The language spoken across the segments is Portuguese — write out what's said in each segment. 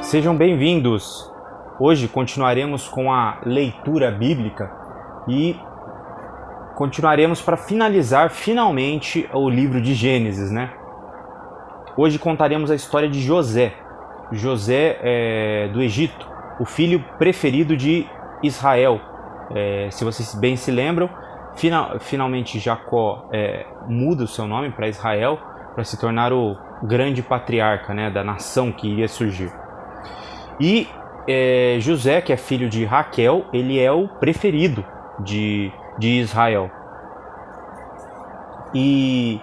Sejam bem-vindos! Hoje continuaremos com a leitura bíblica e continuaremos para finalizar finalmente o livro de Gênesis, né? Hoje contaremos a história de José. José do Egito, o filho preferido de Israel. Se vocês bem se lembram, finalmente Jacó muda o seu nome para Israel para se tornar o grande patriarca, né, da nação que iria surgir. E José, que é filho de Raquel, ele é o preferido de Israel. E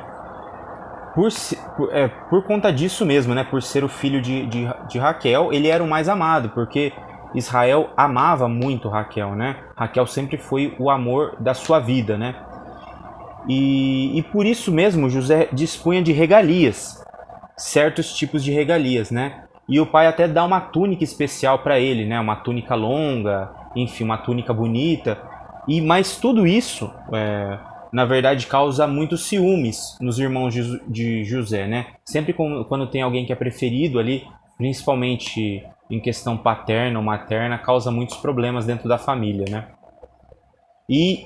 por conta disso mesmo, né, por ser o filho de Raquel, ele era o mais amado, porque Israel amava muito Raquel, né? Raquel sempre foi o amor da sua vida, né? E por isso mesmo José dispunha de regalias, certos tipos de regalias, né? E o pai até dá uma túnica especial para ele, né? Uma túnica longa, enfim, uma túnica bonita. Mas tudo isso, na verdade, causa muitos ciúmes nos irmãos de José, né? Sempre quando tem alguém que é preferido ali, principalmente em questão paterna ou materna, causa muitos problemas dentro da família, né?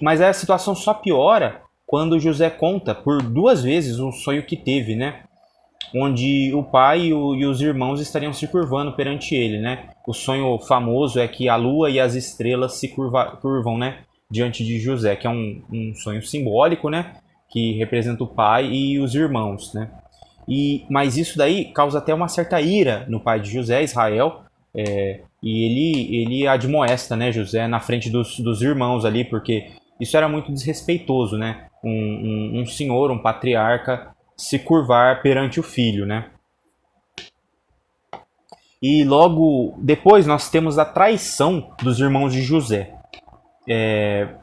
Mas a situação só piora quando José conta por 2 vezes um sonho que teve, né? Onde o pai e os irmãos estariam se curvando perante ele, né? O sonho famoso é que a lua e as estrelas se curvam, né? Diante de José, que é um sonho simbólico, né? Que representa o pai e os irmãos, né? Mas isso daí causa até uma certa ira no pai de José, Israel, e ele admoesta, né, José na frente dos irmãos ali, porque isso era muito desrespeitoso, né? Um senhor, um patriarca, se curvar perante o filho, né? E logo depois nós temos a traição dos irmãos de José.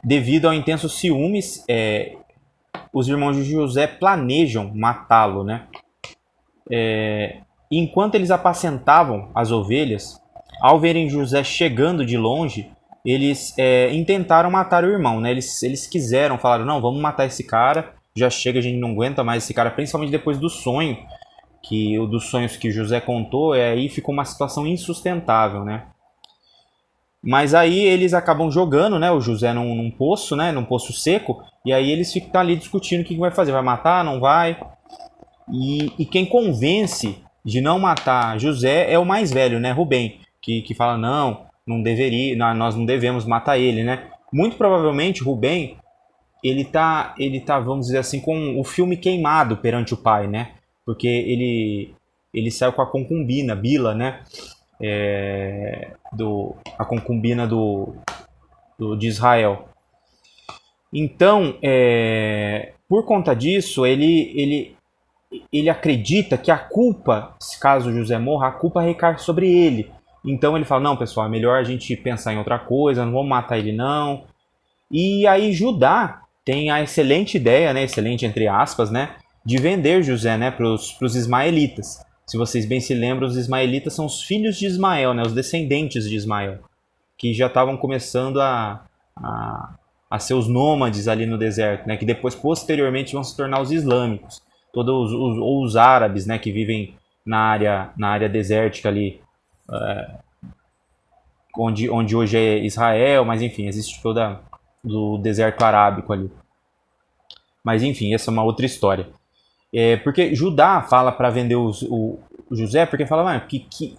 Devido ao intenso ciúmes, os irmãos de José planejam matá-lo, né? Enquanto eles apacentavam as ovelhas, ao verem José chegando de longe, eles intentaram matar o irmão, né? Eles quiseram, falaram, não, vamos matar esse cara, já chega, a gente não aguenta mais esse cara, principalmente depois do sonho, dos sonhos que José contou, aí ficou uma situação insustentável, né? Mas aí eles acabam jogando, né, o José num poço, né, num poço seco, e aí eles ficam ali discutindo o que vai fazer, vai matar, não vai? E quem convence de não matar José é o mais velho, né, Rubem, que fala, não deveria, nós não devemos matar ele, né? Muito provavelmente Rubem, ele tá, vamos dizer assim, com o filme queimado perante o pai, né? Porque ele saiu com a concubina, Bila, né? A concubina de Israel. Então, por conta disso, ele acredita que a culpa, caso José morra, a culpa recai sobre ele. Então ele fala, não, pessoal, é melhor a gente pensar em outra coisa, não vamos matar ele não. E aí Judá tem a excelente ideia, né, excelente entre aspas, né, de vender José, né, para os ismaelitas. Se vocês bem se lembram, os ismaelitas são os filhos de Ismael, né, os descendentes de Ismael, que já estavam começando a ser os nômades ali no deserto, né, que depois posteriormente vão se tornar os islâmicos, todos os árabes, né, que vivem na área desértica ali, onde hoje é Israel, mas enfim, existe toda do deserto arábico ali. Mas enfim, essa é uma outra história. Porque Judá fala para vender o José, porque fala,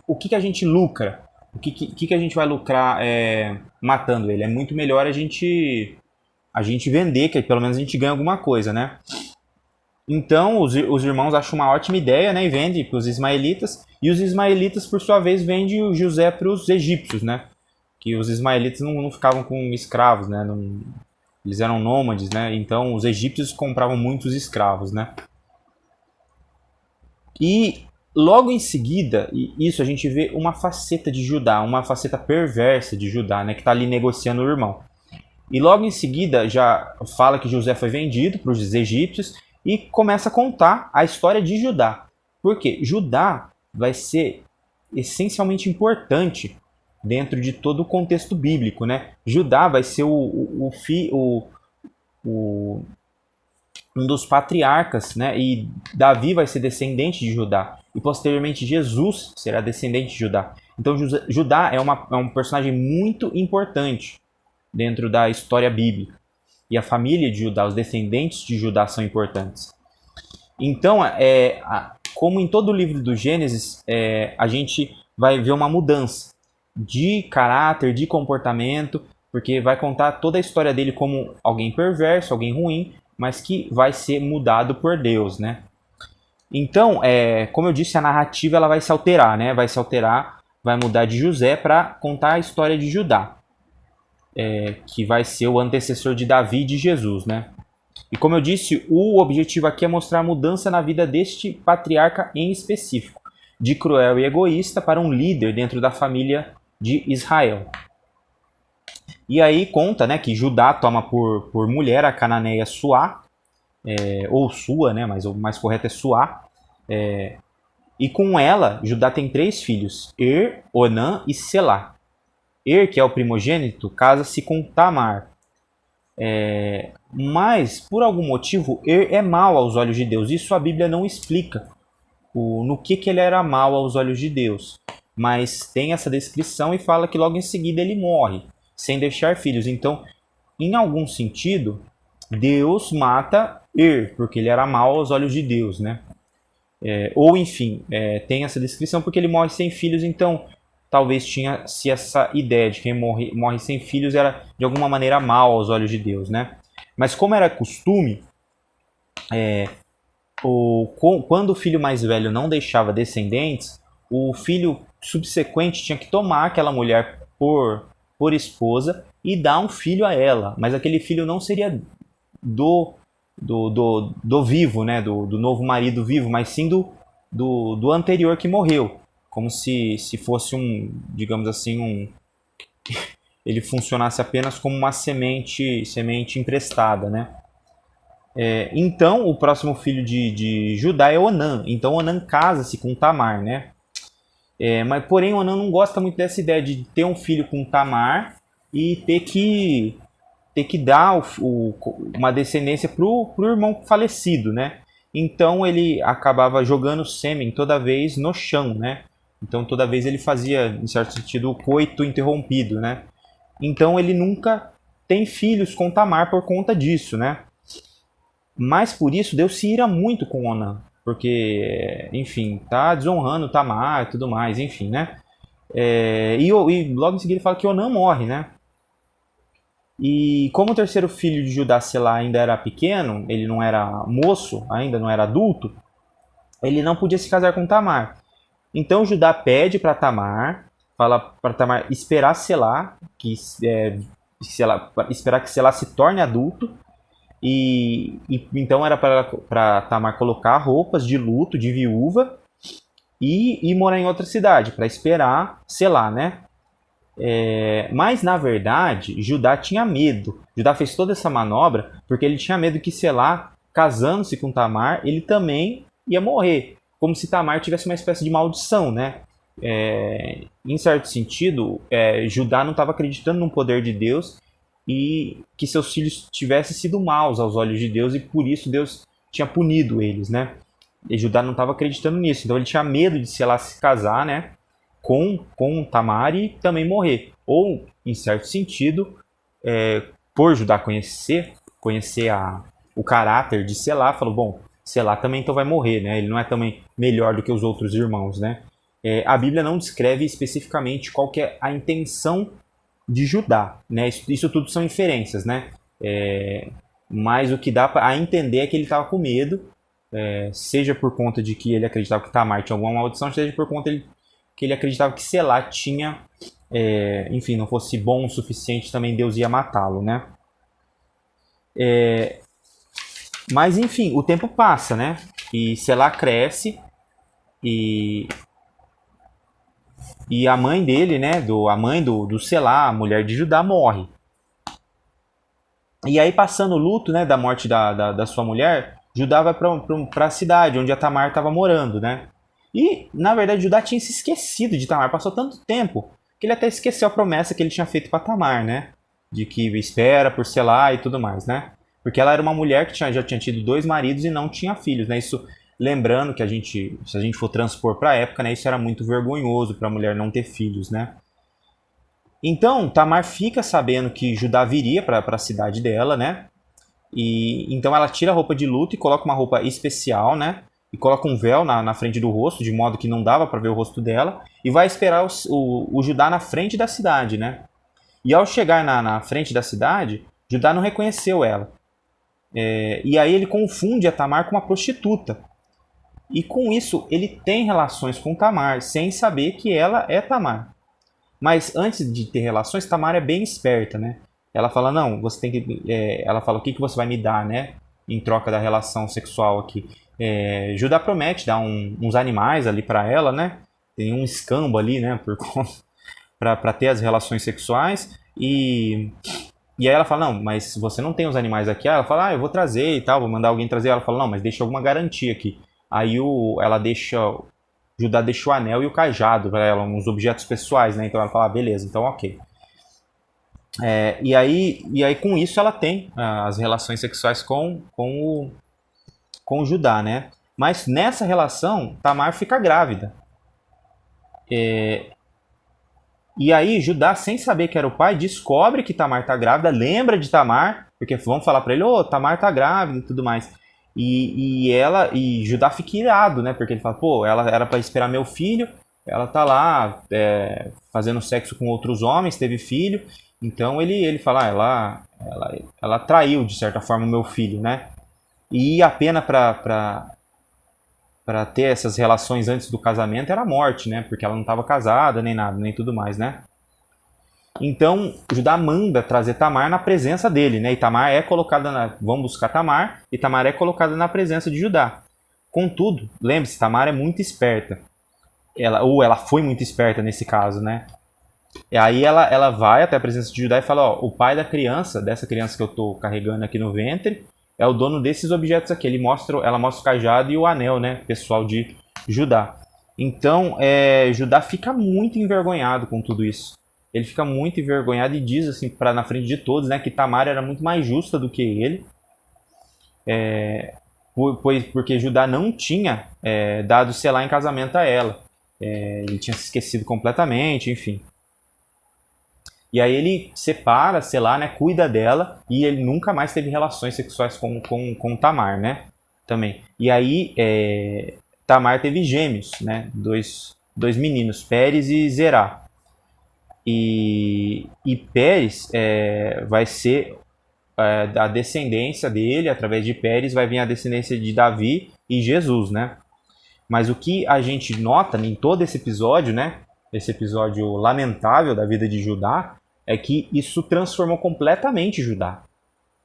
o que a gente lucra? O que a gente vai lucrar matando ele? É muito melhor a gente vender, que pelo menos a gente ganha alguma coisa, né? Então os irmãos acham uma ótima ideia, né? E vendem para os ismaelitas. E os ismaelitas, por sua vez, vendem o José para os egípcios, né? Que os ismaelitas não ficavam com escravos, né? Eles eram nômades, né? Então os egípcios compravam muitos escravos, né? E logo em seguida, isso a gente vê uma faceta de Judá, uma faceta perversa de Judá, né? Que está ali negociando o irmão. E logo em seguida já fala que José foi vendido para os egípcios e começa a contar a história de Judá. Por quê? Judá vai ser essencialmente importante dentro de todo o contexto bíblico, né? Judá vai ser um dos patriarcas, né? E Davi vai ser descendente de Judá. E posteriormente Jesus será descendente de Judá. Então Judá é um personagem muito importante dentro da história bíblica. E a família de Judá, os descendentes de Judá são importantes. Então, como em todo o livro do Gênesis, a gente vai ver uma mudança de caráter, de comportamento, porque vai contar toda a história dele como alguém perverso, alguém ruim, mas que vai ser mudado por Deus, né? Então, como eu disse, a narrativa ela vai se alterar, né? Vai se alterar, vai mudar de José para contar a história de Judá, que vai ser o antecessor de Davi e de Jesus, né? E como eu disse, o objetivo aqui é mostrar a mudança na vida deste patriarca em específico, de cruel e egoísta para um líder dentro da família de Israel. E aí conta, né, que Judá toma por mulher a cananeia Suá, ou Sua, né, mas o mais correto é Suá. E com ela, Judá tem 3 filhos, Onã e Selá. Que é o primogênito, casa-se com Tamar. Mas, por algum motivo, é mau aos olhos de Deus. Isso a Bíblia não explica no que ele era mau aos olhos de Deus. Mas tem essa descrição e fala que logo em seguida ele morre, sem deixar filhos. Então, em algum sentido, Deus mata porque ele era mau aos olhos de Deus, né? Ou enfim, tem essa descrição porque ele morre sem filhos, então talvez tinha-se essa ideia de que quem morre sem filhos era de alguma maneira mal aos olhos de Deus, né? Mas como era costume, quando o filho mais velho não deixava descendentes, o filho subsequente tinha que tomar aquela mulher por esposa e dar um filho a ela, mas aquele filho não seria do vivo, né? Do novo marido vivo, mas sim do anterior que morreu. Como se fosse digamos assim, ele funcionasse apenas como uma semente emprestada, né? Então, o próximo filho de Judá é Onã. Então, Onã casa-se com Tamar, né? Mas, porém, Onã não gosta muito dessa ideia de ter um filho com Tamar e ter que dar uma descendência para o irmão falecido, né? Então, ele acabava jogando sêmen toda vez no chão, né? Então, toda vez ele fazia, em certo sentido, o coito interrompido, né? Então, ele nunca tem filhos com Tamar por conta disso, né? Mas, por isso, Deus se ira muito com Onã. Porque, enfim, tá desonrando Tamar e tudo mais, enfim, né? E logo em seguida ele fala que Onã morre, né? E como o terceiro filho de Judá, Selá, ainda era pequeno, ele não era moço, ainda não era adulto, ele não podia se casar com Tamar. Então Judá pede para Tamar, fala para Tamar esperar Selá, esperar que Selá se torne adulto, e então era para Tamar colocar roupas de luto, de viúva, e morar em outra cidade, para esperar Selá, né? Mas na verdade Judá tinha medo. Judá fez toda essa manobra porque ele tinha medo que Selá, casando-se com Tamar, ele também ia morrer, como se Tamar tivesse uma espécie de maldição, né? Em certo sentido, Judá não estava acreditando no poder de Deus e que seus filhos tivessem sido maus aos olhos de Deus e por isso Deus tinha punido eles, né? E Judá não estava acreditando nisso, então ele tinha medo de Selá se casar, né? Com Tamar e também morrer. Ou, em certo sentido, por Judá conhecer o caráter de Selá, falou, bom, Selá também então vai morrer, né? Ele não é também melhor do que os outros irmãos, né? A Bíblia não descreve especificamente qual que é a intenção de Judá, né? Isso tudo são inferências, né? Mas o que dá a entender é que ele estava com medo, seja por conta de que ele acreditava que Tamar tinha alguma maldição, seja por conta que ele acreditava que Selá tinha, enfim, não fosse bom o suficiente, também Deus ia matá-lo, né? Mas, enfim, o tempo passa, né? E Selá cresce e a mãe dele, né? A mãe do Selá, a mulher de Judá, morre. E aí, passando o luto, né, da morte da sua mulher, Judá vai para a cidade onde a Tamar estava morando, né? E, na verdade, Judá tinha se esquecido de Tamar. Passou tanto tempo que ele até esqueceu a promessa que ele tinha feito para Tamar, né? De que espera por Selá e tudo mais, né? Porque ela era uma mulher que já tinha tido 2 maridos e não tinha filhos, né? Isso Lembrando que se a gente for transpor para a época, né, isso era muito vergonhoso para a mulher não ter filhos, né? Então, Tamar fica sabendo que Judá viria para a cidade dela, né? E então ela tira a roupa de luto e coloca uma roupa especial, né? E coloca um véu na frente do rosto, de modo que não dava para ver o rosto dela, e vai esperar o Judá na frente da cidade, né? E ao chegar na frente da cidade, Judá não reconheceu ela. E aí ele confunde a Tamar com uma prostituta. E com isso ele tem relações com Tamar, sem saber que ela é Tamar. Mas antes de ter relações, Tamar é bem esperta, né? Ela fala, não, você tem que... ela fala, o que você vai me dar, né? Em troca da relação sexual aqui. Judá promete dar uns animais ali para ela, né? Tem um escambo ali, né? Para ter as relações sexuais. E aí ela fala, não, mas você não tem os animais aqui. Ela fala, eu vou trazer e tal, vou mandar alguém trazer. Ela fala, não, mas deixa alguma garantia aqui. Aí Judá deixa o anel e o cajado para ela, uns objetos pessoais, né? Então ela fala, beleza, então ok. E aí com isso ela tem as relações sexuais com o Judá, né? Mas nessa relação, Tamar fica grávida. E aí Judá, sem saber que era o pai, descobre que Tamar tá grávida, lembra de Tamar, porque vão falar para ele, Tamar tá grávida e tudo mais. E Judá fica irado, né? Porque ele fala, ela era para esperar meu filho, ela tá lá fazendo sexo com outros homens, teve filho. Então ele fala, ela traiu de certa forma o meu filho, né? E a pena para ter essas relações antes do casamento era a morte, né? Porque ela não estava casada, nem nada, nem tudo mais, né? Então, Judá manda trazer Tamar na presença dele, né? E Tamar é colocada vão buscar Tamar, e Tamar é colocada na presença de Judá. Contudo, lembre-se, Tamar é muito esperta. Ela foi muito esperta nesse caso, né? E aí ela vai até a presença de Judá e fala, o pai da criança, dessa criança que eu estou carregando aqui no ventre, é o dono desses objetos aqui. Ela mostra o cajado e o anel, né, pessoal de Judá. Então, Judá fica muito envergonhado com tudo isso. Ele fica muito envergonhado e diz assim, na frente de todos, né, que Tamar era muito mais justa do que ele, porque Judá não tinha dado Selá em casamento a ela. Ele tinha se esquecido completamente, enfim. E aí ele separa, né, cuida dela, e ele nunca mais teve relações sexuais com Tamar, né, também. E aí Tamar teve gêmeos, né, dois meninos, Pérez e Zerá. E Pérez vai ser a descendência dele, através de Pérez vai vir a descendência de Davi e Jesus, né. Mas o que a gente nota em todo esse episódio, né, esse episódio lamentável da vida de Judá, é que isso transformou completamente Judá.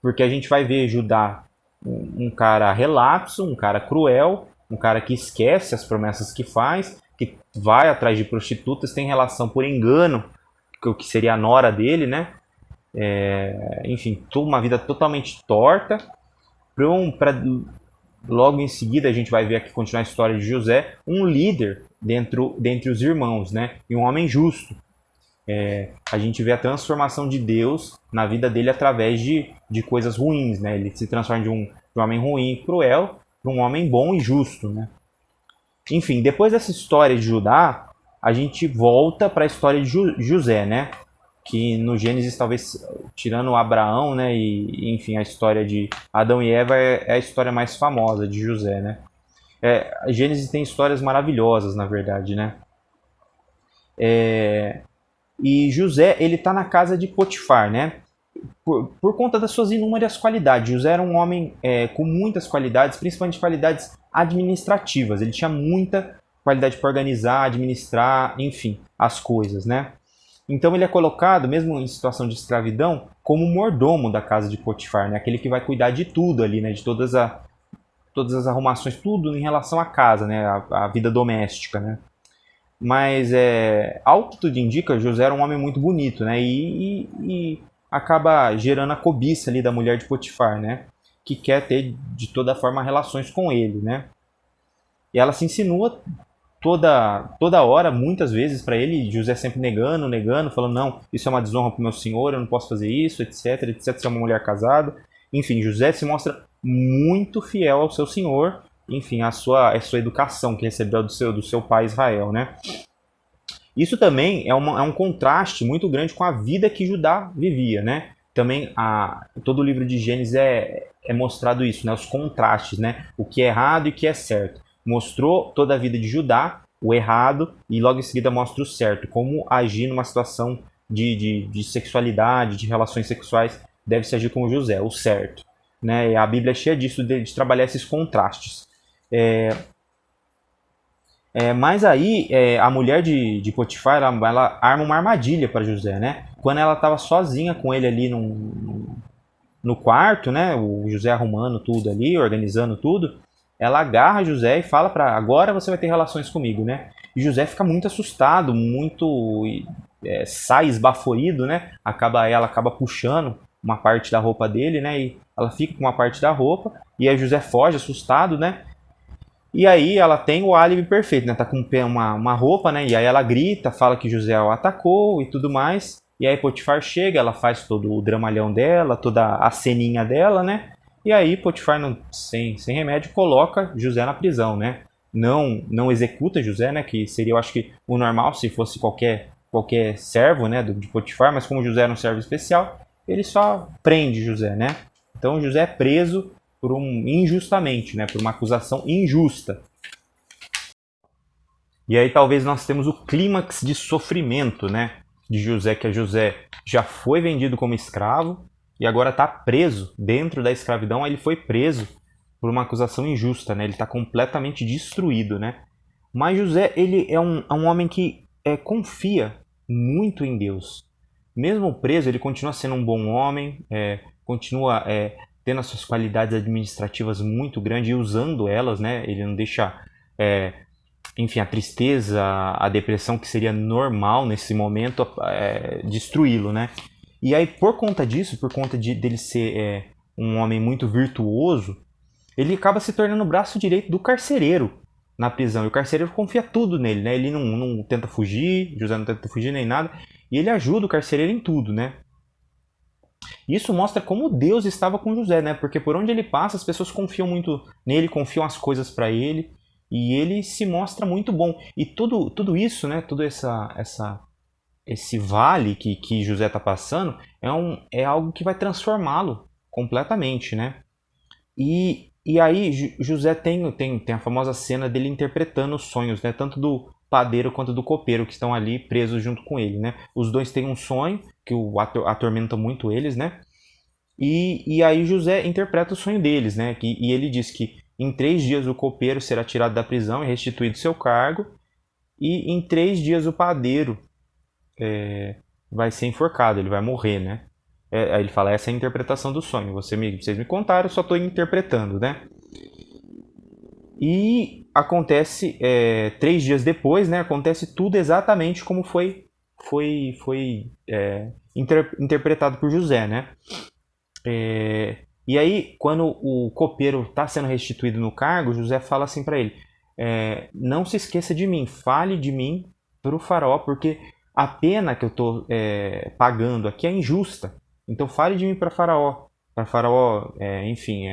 Porque a gente vai ver Judá um cara relapso, um cara cruel, um cara que esquece as promessas que faz, que vai atrás de prostitutas, tem relação por engano, o que seria a nora dele, né? Enfim, uma vida totalmente torta. Logo em seguida a gente vai ver aqui, continuar a história de José, um líder dentre os irmãos, né? E um homem justo. A gente vê a transformação de Deus na vida dele através de coisas ruins, né? Ele se transforma de um homem ruim e cruel para um homem bom e justo, né? Enfim, depois dessa história de Judá, a gente volta para a história de José, né? Que no Gênesis, talvez tirando Abraão, né? E enfim, a história de Adão e Eva é a história mais famosa de José, né? A Gênesis tem histórias maravilhosas, na verdade, né? E José, ele está na casa de Potifar, né? Por conta das suas inúmeras qualidades. José era um homem com muitas qualidades, principalmente qualidades administrativas. Ele tinha muita qualidade para organizar, administrar, enfim, as coisas, né? Então ele é colocado, mesmo em situação de escravidão, como mordomo da casa de Potifar, né? Aquele que vai cuidar de tudo ali, né? De todas as arrumações, tudo em relação à casa, né? A vida doméstica, né? Mas, ao que tudo indica, José era um homem muito bonito, né? E acaba gerando a cobiça ali da mulher de Potifar, né? Que quer ter, de toda forma, relações com ele, né? E ela se insinua toda hora, muitas vezes, para ele, e José sempre negando, falando, não, isso é uma desonra para o meu senhor, eu não posso fazer isso, etc, se é uma mulher casada. Enfim, José se mostra muito fiel ao seu senhor enfim, a sua educação que recebeu do seu pai Israel, né? Isso também é um contraste muito grande com a vida que Judá vivia, né? Também todo o livro de Gênesis é mostrado isso, né? Os contrastes, né? O que é errado e o que é certo. Mostrou toda a vida de Judá, o errado, e logo em seguida mostra o certo. Como agir numa situação de sexualidade, de relações sexuais, deve-se agir como José, o certo. Né? E a Bíblia é cheia disso, de trabalhar esses contrastes. Mas aí a mulher de Potifar, ela arma uma armadilha para José, né? Quando ela estava sozinha com ele ali no quarto, né? O José arrumando tudo ali, organizando tudo, ela agarra José e fala para agora você vai ter relações comigo, né? E José fica muito assustado, muito sai esbaforido, né? Ela acaba puxando uma parte da roupa dele, né? E ela fica com uma parte da roupa e aí José foge assustado, né? E aí ela tem o álibi perfeito, né? Tá com uma roupa, né? E aí ela grita, fala que José o atacou e tudo mais. E aí Potifar chega, ela faz todo o dramalhão dela, toda a ceninha dela, né? E aí Potifar, sem remédio, coloca José na prisão, né? Não executa José, né? Que seria, eu acho que o normal se fosse qualquer servo, né? De Potifar, mas como José era um servo especial, ele só prende José, né? Então José é preso injustamente, né? Por uma acusação injusta. E aí talvez nós temos o clímax de sofrimento, né? De José, que José já foi vendido como escravo e agora está preso dentro da escravidão. Ele foi preso por uma acusação injusta, né? Ele está completamente destruído, né? Mas José, ele é um homem que confia muito em Deus. Mesmo preso, ele continua sendo um bom homem, continua tendo as suas qualidades administrativas muito grandes e usando elas, né? Ele não deixa, enfim, a tristeza, a depressão que seria normal nesse momento, destruí-lo, né? E aí, por conta disso, por conta dele ser um homem muito virtuoso, ele acaba se tornando o braço direito do carcereiro na prisão. E o carcereiro confia tudo nele, né? Ele não tenta fugir, José não tenta fugir nem nada, e ele ajuda o carcereiro em tudo, né? Isso mostra como Deus estava com José, né? Porque por onde ele passa, as pessoas confiam muito nele, confiam as coisas para ele, e ele se mostra muito bom. E tudo isso, né? Todo esse vale que José está passando é algo que vai transformá-lo completamente, né? E aí José tem a famosa cena dele interpretando os sonhos, né? Tanto do padeiro quanto do copeiro que estão ali presos junto com ele, né? Os dois têm um sonho que atormenta muito eles, né? E aí José interpreta o sonho deles, né? E ele diz que em 3 dias o copeiro será tirado da prisão e restituído seu cargo, e em 3 dias o padeiro vai ser enforcado, ele vai morrer, né? Aí ele fala, essa é a interpretação do sonho. Vocês me contaram, eu só estou interpretando, né? E acontece 3 dias depois, né? Acontece tudo exatamente como foi interpretado por José, né? E aí, quando o copeiro está sendo restituído no cargo, José fala assim para ele: não se esqueça de mim, fale de mim para o faraó, porque a pena que eu estou pagando aqui é injusta. Então fale de mim para Faraó. Para Faraó, enfim,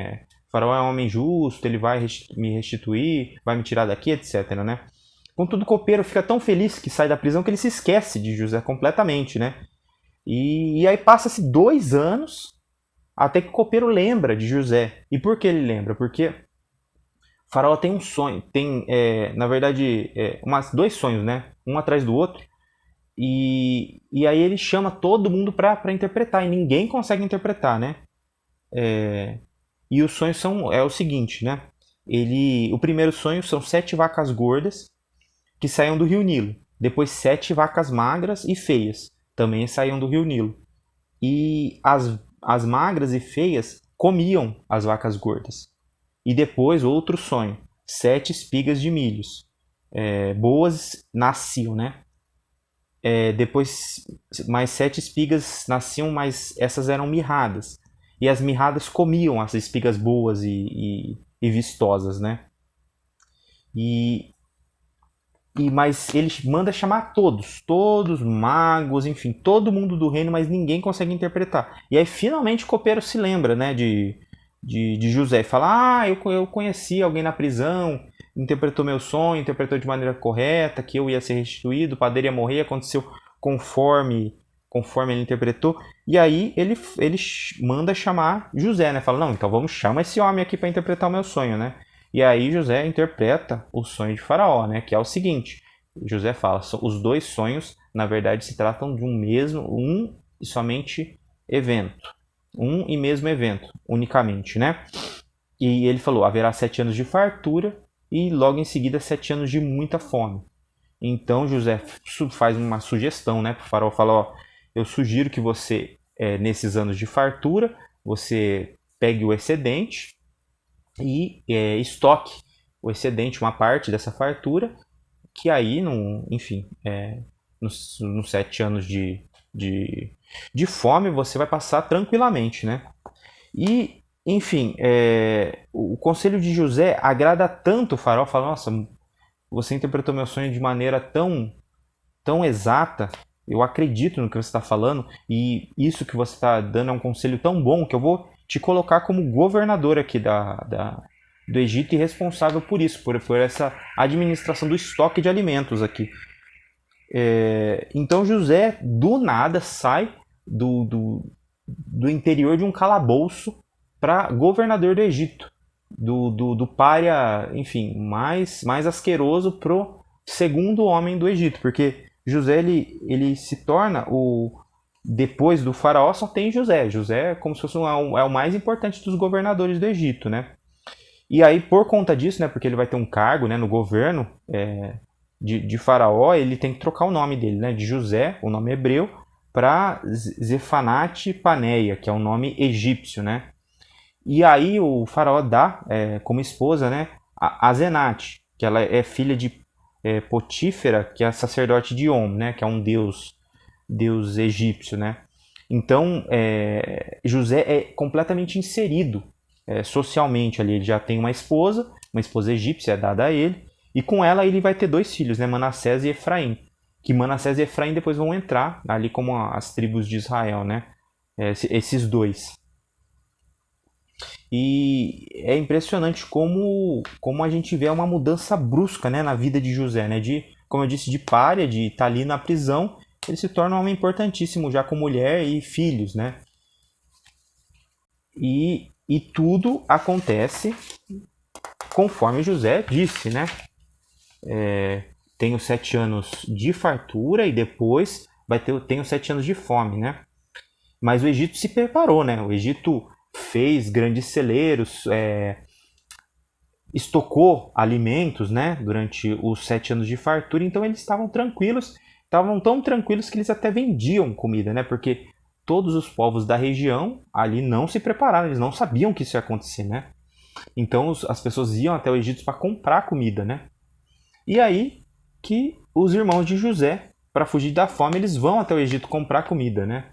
Faraó é um homem justo, ele vai me restituir, vai me tirar daqui, etc. Né? Contudo, o copeiro fica tão feliz que sai da prisão que ele se esquece de José completamente. Né? E aí passa-se 2 anos até que o copeiro lembra de José. E por que ele lembra? Porque Faraó tem um sonho, tem, na verdade, 2 sonhos, né? Um atrás do outro. E aí ele chama todo mundo para interpretar, e ninguém consegue interpretar, né? E os sonhos é o seguinte, né? O primeiro sonho são 7 vacas gordas que saíam do rio Nilo. Depois 7 vacas magras e feias também saíam do rio Nilo. E as magras e feias comiam as vacas gordas. E depois outro sonho, 7 espigas de milhos. Boas nasciam, né? Depois mais 7 espigas nasciam, mas essas eram mirradas. E as mirradas comiam as espigas boas e vistosas, né? Mas ele manda chamar todos magos, enfim, todo mundo do reino, mas ninguém consegue interpretar. E aí finalmente o copeiro se lembra, né, de de José. Fala, eu conheci alguém na prisão, interpretou meu sonho, interpretou de maneira correta, que eu ia ser restituído, o padeiro ia morrer, aconteceu conforme ele interpretou. E aí ele manda chamar José, né? Fala, não, então vamos chamar esse homem aqui para interpretar o meu sonho, né? E aí José interpreta o sonho de Faraó, né? Que é o seguinte, José fala, os dois sonhos, na verdade, se tratam de um e somente evento. Um e mesmo evento, unicamente, né? E ele falou, haverá 7 anos de fartura e logo em seguida 7 anos de muita fome. Então José faz uma sugestão, né? Para o faraó, fala, ó, eu sugiro que você, nesses anos de fartura, você pegue o excedente e estoque o excedente, uma parte dessa fartura, que aí, enfim, nos 7 anos de fome você vai passar tranquilamente, né? E, enfim, o conselho de José agrada tanto o faraó, fala, nossa, você interpretou meu sonho de maneira tão exata, eu acredito no que você está falando, e isso que você está dando é um conselho tão bom que eu vou te colocar como governador aqui do Egito e responsável por isso, por essa administração do estoque de alimentos aqui. Então José, do nada, sai do interior de um calabouço para governador do Egito. Do pária, enfim, mais asqueroso pro segundo homem do Egito, porque José ele se torna depois do faraó só tem José. José é como se fosse o mais importante dos governadores do Egito, né? E aí por conta disso, né, porque ele vai ter um cargo, né, no governo de faraó, ele tem que trocar o nome dele, né, de José, o nome hebreu, para Zefanate Paneia, que é um nome egípcio, né? E aí o faraó dá como esposa, né, a Zenate, que ela é filha de Potífera, que é sacerdote de Om, né, que é um deus egípcio, né? Então José é completamente inserido socialmente ali. Ele já tem uma esposa egípcia dada a ele, e com ela ele vai ter 2 filhos, né, Manassés e Efraim. Que Manassés e Efraim depois vão entrar ali como as tribos de Israel, né? Esses dois. E é impressionante como a gente vê uma mudança brusca, né, na vida de José, né? Como eu disse, de pária, de estar ali na prisão, ele se torna um homem importantíssimo já com mulher e filhos, né? E tudo acontece conforme José disse, né? Tem os 7 anos de fartura e depois tem os 7 anos de fome, né? Mas o Egito se preparou, né? O Egito fez grandes celeiros, estocou alimentos, né? Durante os 7 anos de fartura, então eles estavam tranquilos, estavam tão tranquilos que eles até vendiam comida, né? Porque todos os povos da região ali não se prepararam, eles não sabiam que isso ia acontecer, né? Então as pessoas iam até o Egito para comprar comida, né? E aí que os irmãos de José, para fugir da fome, eles vão até o Egito comprar comida, né?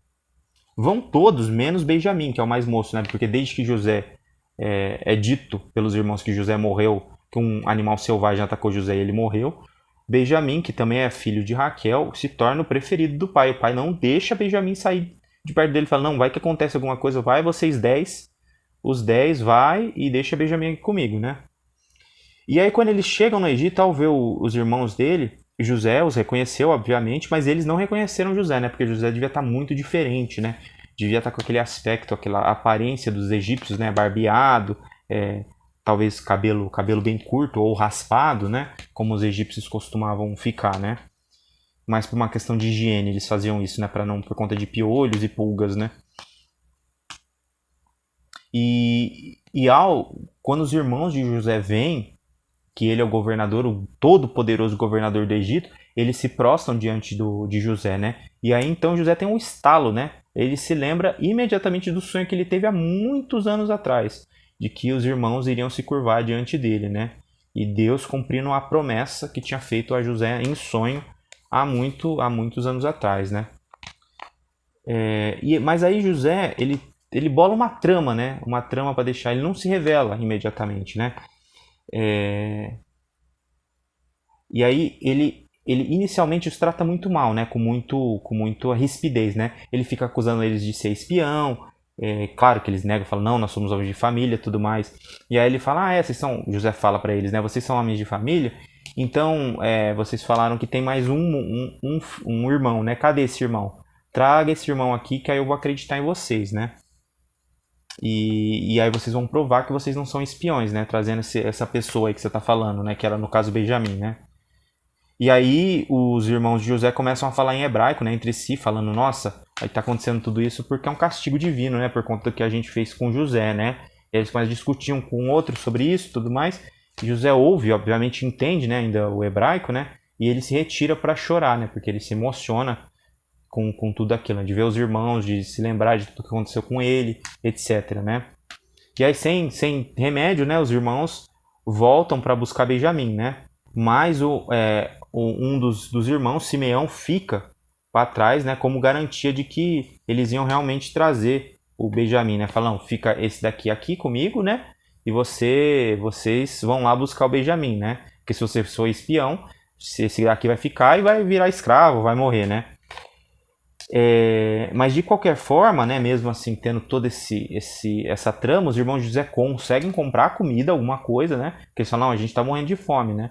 Vão todos, menos Benjamim, que é o mais moço, né? Porque desde que José é dito pelos irmãos que José morreu, que um animal selvagem atacou José e ele morreu, Benjamim, que também é filho de Raquel, se torna o preferido do pai. O pai não deixa Benjamim sair de perto dele, fala, não, vai que acontece alguma coisa, vai vocês 10, os 10 vai e deixa Benjamim aqui comigo, né? E aí quando eles chegam no Egito, ao ver os irmãos dele, José os reconheceu, obviamente, mas eles não reconheceram José, né? Porque José devia estar muito diferente, né? Devia estar com aquele aspecto, aquela aparência dos egípcios, né? Barbeado, talvez cabelo bem curto ou raspado, né? Como os egípcios costumavam ficar, né? Mas por uma questão de higiene eles faziam isso, né? Por conta de piolhos e pulgas, né? Quando os irmãos de José vêm, que ele é o governador, o todo-poderoso governador do Egito, eles se prostram diante de José, né? E aí então José tem um estalo, né? Ele se lembra imediatamente do sonho que ele teve há muitos anos atrás, de que os irmãos iriam se curvar diante dele, né? E Deus cumprindo a promessa que tinha feito a José em sonho há muitos anos atrás, né? Mas aí José, ele bola uma trama, né? Uma trama para deixar, ele não se revela imediatamente, né? E aí ele inicialmente os trata muito mal, né? Com muita rispidez, né? Ele fica acusando eles de ser espião, Claro que eles negam, falam, não, nós somos homens de família, tudo mais. E aí ele fala, vocês são, José fala para eles, né, vocês são homens de família, então vocês falaram que tem mais um irmão, né, cadê esse irmão? Traga esse irmão aqui que aí eu vou acreditar em vocês, né? E aí vocês vão provar que vocês não são espiões, né, trazendo essa pessoa aí que você tá falando, né, que era no caso Benjamim, né? E aí os irmãos de José começam a falar em hebraico, né, entre si, falando, nossa, aí tá acontecendo tudo isso porque é um castigo divino, né, por conta do que a gente fez com José, né? E eles mais discutiam com outros sobre isso, tudo mais. E José ouve, obviamente entende, né, ainda o hebraico, né? E ele se retira para chorar, né, porque ele se emociona com tudo aquilo, né, de ver os irmãos, de se lembrar de tudo que aconteceu com ele, etc, né? E aí sem remédio, né, os irmãos voltam para buscar Benjamim, né? Mas um dos irmãos, Simeão, fica para trás, né, como garantia de que eles iam realmente trazer o Benjamim, né? Falando, fica esse daqui aqui comigo, né? E vocês vão lá buscar o Benjamim, né? Porque se você for espião, esse daqui vai ficar e vai virar escravo, vai morrer, né? Mas de qualquer forma, né, mesmo assim tendo toda essa trama, os irmãos de José conseguem comprar comida, alguma coisa, né? Porque eles falam, não, a gente está morrendo de fome, né?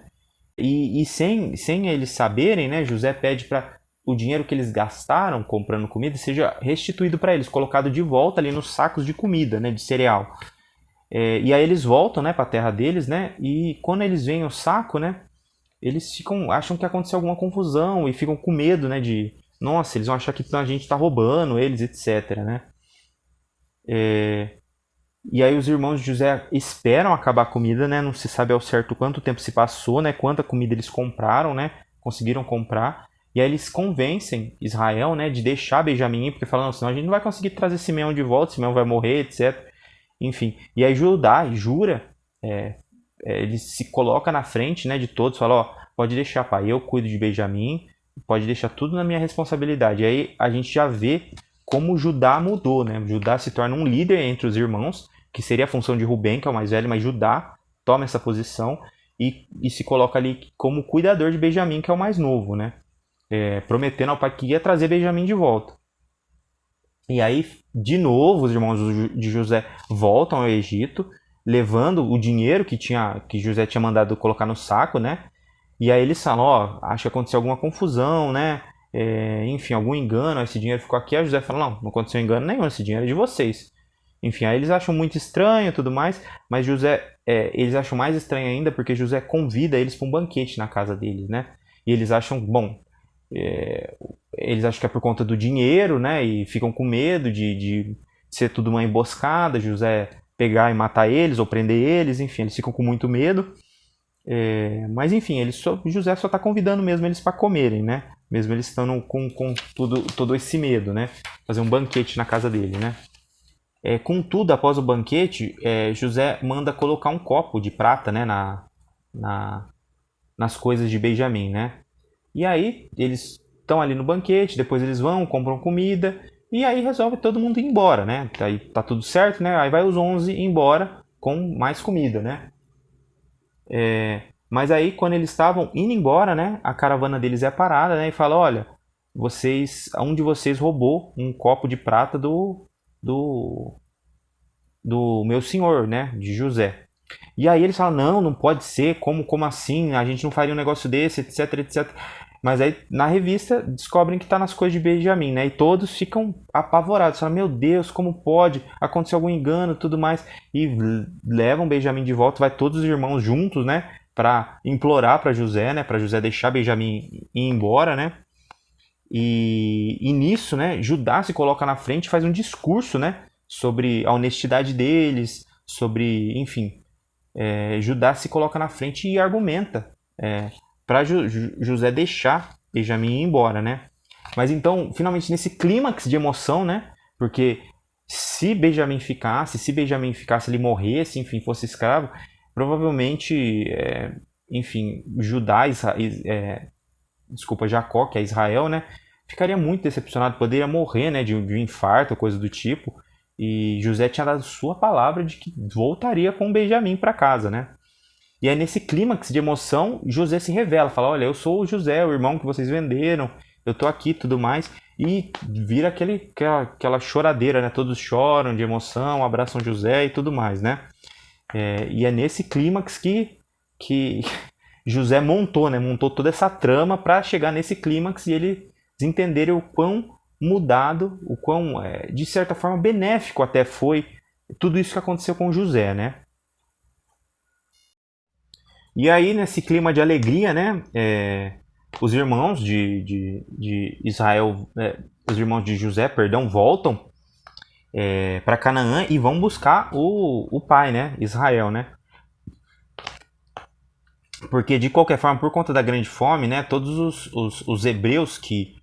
E sem eles saberem, né, José pede para o dinheiro que eles gastaram comprando comida seja restituído para eles, colocado de volta ali nos sacos de comida, né, de cereal. E aí eles voltam, né, para a terra deles, né? E quando eles veem o saco, né, eles acham que aconteceu alguma confusão e ficam com medo, né, de nossa, eles vão achar que a gente está roubando eles, etc, né? E aí os irmãos de José esperam acabar a comida, né? Não se sabe ao certo quanto tempo se passou, né? Quanta comida eles compraram, né? Conseguiram comprar. E aí eles convencem Israel, né? De deixar Benjamim, porque falam, senão a gente não vai conseguir trazer Simeão de volta, Simeão vai morrer, etc. Enfim. E aí Judá jura, ele se coloca na frente, né? De todos, fala, ó, pode deixar, pai, eu cuido de Benjamim, pode deixar tudo na minha responsabilidade. E aí a gente já vê como Judá mudou, né? Judá se torna um líder entre os irmãos, que seria a função de Rubem, que é o mais velho, mas Judá toma essa posição e se coloca ali como cuidador de Benjamim, que é o mais novo, né? Prometendo ao pai que ia trazer Benjamim de volta. E aí, de novo, os irmãos de José voltam ao Egito, levando o dinheiro que José tinha mandado colocar no saco, né? E aí eles falam, ó, acho que aconteceu alguma confusão, né? Enfim, algum engano, esse dinheiro ficou aqui. Aí José fala, não aconteceu engano nenhum, esse dinheiro é de vocês. Enfim, aí eles acham muito estranho e tudo mais, mas eles acham mais estranho ainda porque José convida eles para um banquete na casa deles, né? E eles acham, eles acham que é por conta do dinheiro, né? E ficam com medo de ser tudo uma emboscada, José pegar e matar eles ou prender eles, enfim, eles ficam com muito medo. Mas enfim, José só está convidando mesmo eles para comerem, né? Mesmo eles estando com todo esse medo, né? Fazer um banquete na casa dele, né? Contudo, após o banquete, José manda colocar um copo de prata, né, nas coisas de Benjamim, né? E aí eles estão ali no banquete, depois eles vão, compram comida e aí resolve todo mundo ir embora, né? Aí tá tudo certo, né? Aí vai os 11 embora com mais comida, né? Mas aí quando eles estavam indo embora, né, a caravana deles é parada, né, e fala, olha, um de vocês roubou um copo de prata do meu senhor, né, de José. E aí eles falam, não pode ser, como assim, a gente não faria um negócio desse, etc, etc. Mas aí na revista descobrem que tá nas coisas de Benjamim, né, e todos ficam apavorados, falam, meu Deus, como pode, aconteceu algum engano, tudo mais, e levam Benjamim de volta, vai todos os irmãos juntos, né, para implorar para José, né, para José deixar Benjamim ir embora, né. E nisso, né, Judá se coloca na frente e faz um discurso, né, sobre a honestidade deles, sobre, enfim, Judá se coloca na frente e argumenta para José deixar Benjamim ir embora, né. Mas então, finalmente, nesse clímax de emoção, né, porque se Benjamim ficasse, ele morresse, enfim, fosse escravo, provavelmente, enfim, Jacó, que é Israel, né, ficaria muito decepcionado, poderia morrer, né, de um infarto, coisa do tipo, e José tinha dado sua palavra de que voltaria com Benjamim para casa, né. E aí nesse clímax de emoção, José se revela, fala, olha, eu sou o José, o irmão que vocês venderam, eu tô aqui e tudo mais. e vira aquela choradeira, né? Todos choram de emoção, abraçam José e tudo mais, né? E é nesse clímax que José montou, né? Montou toda essa trama para chegar nesse clímax e eles entenderem o quão mudado, o quão, de certa forma, benéfico até foi tudo isso que aconteceu com José, né? E aí, nesse clima de alegria, né? Os irmãos de Israel, os irmãos de José, perdão, voltam para Canaã e vão buscar o pai, né? Israel, né? Porque, de qualquer forma, por conta da grande fome, né? Todos os hebreus que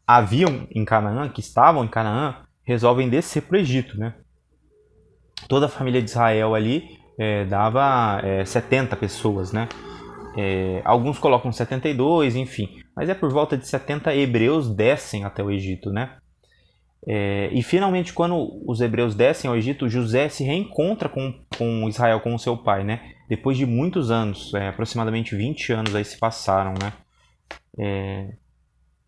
haviam em Canaã, que estavam em Canaã, resolvem descer para o Egito, né? Toda a família de Israel ali dava 70 pessoas, né? Alguns colocam 72, enfim. Mas é por volta de 70 hebreus descem até o Egito, né? E finalmente, quando os hebreus descem ao Egito, José se reencontra com Israel, com o seu pai, né? Depois de muitos anos, aproximadamente 20 anos aí se passaram, né?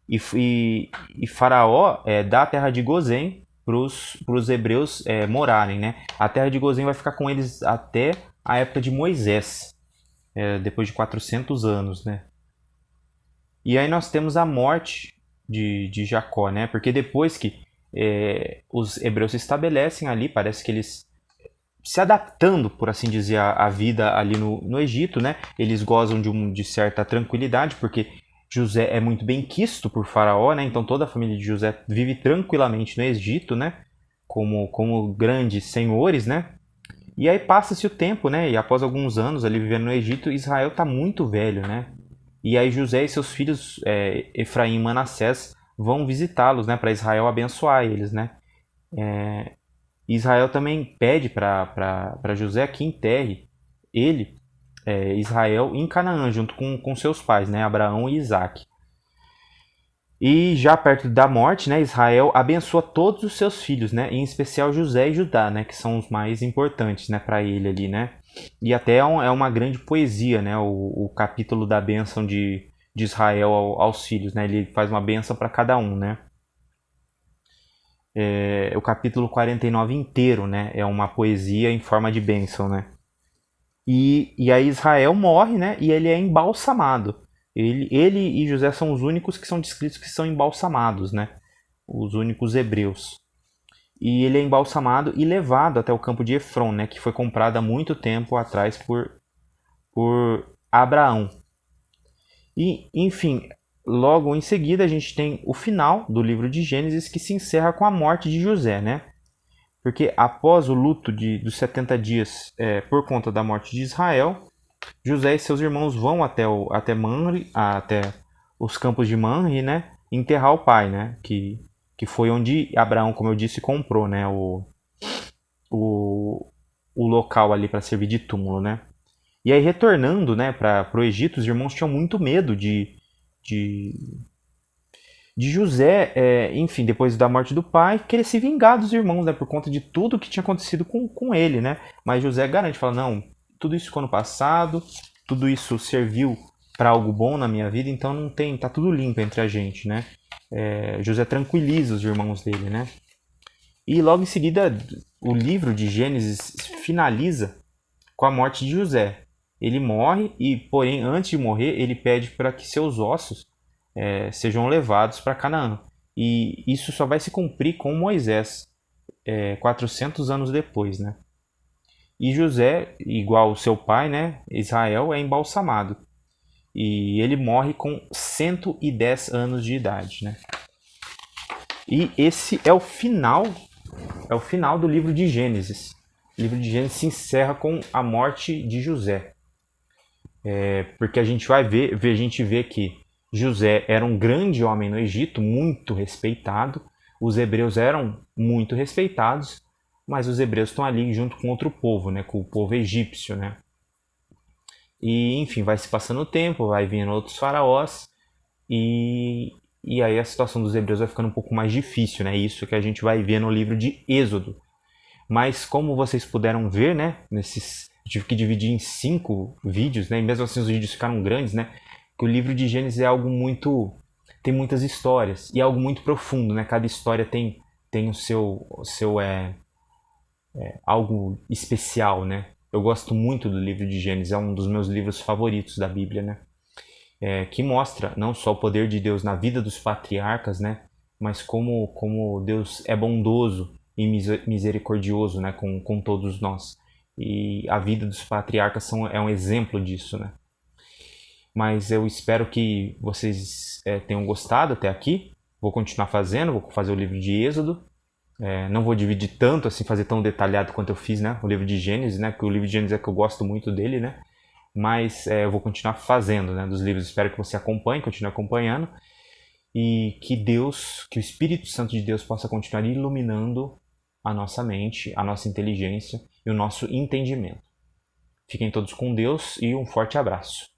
E Faraó dá a terra de Gozém para os hebreus morarem, né? A terra de Gozém vai ficar com eles até a época de Moisés, depois de 400 anos, né? E aí nós temos a morte de Jacó, né? Porque depois que os hebreus se estabelecem ali, parece que eles se adaptando, por assim dizer, à vida ali no Egito, né? Eles gozam de certa tranquilidade, porque José é muito bem quisto por Faraó, né? Então toda a família de José vive tranquilamente no Egito, né? Como grandes senhores, né? E aí passa-se o tempo, né? E após alguns anos ali vivendo no Egito, Israel está muito velho, né? E aí José e seus filhos, Efraim e Manassés, vão visitá-los, né? Para Israel abençoar eles, né? Israel também pede para José que enterre ele, Israel, em Canaã, junto com seus pais, né? Abraão e Isaac. E já perto da morte, né, Israel abençoa todos os seus filhos, né, em especial José e Judá, né, que são os mais importantes, né, para ele ali, né. E até é uma grande poesia, né, o capítulo da bênção de Israel aos filhos, né, ele faz uma bênção para cada um, né. O capítulo 49 inteiro, né, é uma poesia em forma de bênção, né. E aí Israel morre, né, e ele é embalsamado. Ele e José são os únicos que são descritos que são embalsamados, né? Os únicos hebreus. E ele é embalsamado e levado até o campo de Efron, né? Que foi comprado há muito tempo atrás por Abraão. E, enfim, logo em seguida a gente tem o final do livro de Gênesis que se encerra com a morte de José, né? Porque após o luto dos 70 dias por conta da morte de Israel, José e seus irmãos vão até Manre, até os campos de Manre, né? Enterrar o pai, né? Que foi onde Abraão, como eu disse, comprou, né? O local ali para servir de túmulo, né? E aí retornando, né? Para o Egito, os irmãos tinham muito medo de José, enfim, depois da morte do pai, querer se vingar dos irmãos, né? Por conta de tudo que tinha acontecido com ele, né? Mas José garante, fala, não, tudo isso ficou no passado, tudo isso serviu para algo bom na minha vida, então não tem, tá tudo limpo entre a gente, né? José tranquiliza os irmãos dele, né? E logo em seguida, o livro de Gênesis finaliza com a morte de José. Ele morre e, porém, antes de morrer, ele pede para que seus ossos sejam levados para Canaã. E isso só vai se cumprir com Moisés, 400 anos depois, né? E José, igual o seu pai, né, Israel, é embalsamado. E ele morre com 110 anos de idade, né? E esse é o final do livro de Gênesis. O livro de Gênesis se encerra com a morte de José. Porque a gente vai ver, a gente vê que José era um grande homem no Egito, muito respeitado. Os hebreus eram muito respeitados, mas os hebreus estão ali junto com outro povo, né, com o povo egípcio, né? E, enfim, vai se passando o tempo, vai vindo outros faraós, e aí a situação dos hebreus vai ficando um pouco mais difícil, né? Isso que a gente vai ver no livro de Êxodo. Mas como vocês puderam ver, né, tive que dividir em 5 vídeos, né? E mesmo assim os vídeos ficaram grandes, né? Que o livro de Gênesis é algo muito tem muitas histórias e é algo muito profundo, né? Cada história tem algo especial, né? Eu gosto muito do livro de Gênesis, é um dos meus livros favoritos da Bíblia, né? Que mostra não só o poder de Deus na vida dos patriarcas, né? Mas como Deus é bondoso e misericordioso, né? Com todos nós. E a vida dos patriarcas é um exemplo disso, né? Mas eu espero que vocês tenham gostado até aqui. Vou continuar fazendo, vou fazer o livro de Êxodo. Não vou dividir tanto, assim, fazer tão detalhado quanto eu fiz, né? O livro de Gênesis, né? Porque o livro de Gênesis é que eu gosto muito dele, né? Mas eu vou continuar fazendo, né? Dos livros. Espero que você acompanhe, continue acompanhando. E que o Espírito Santo de Deus possa continuar iluminando a nossa mente, a nossa inteligência e o nosso entendimento. Fiquem todos com Deus e um forte abraço.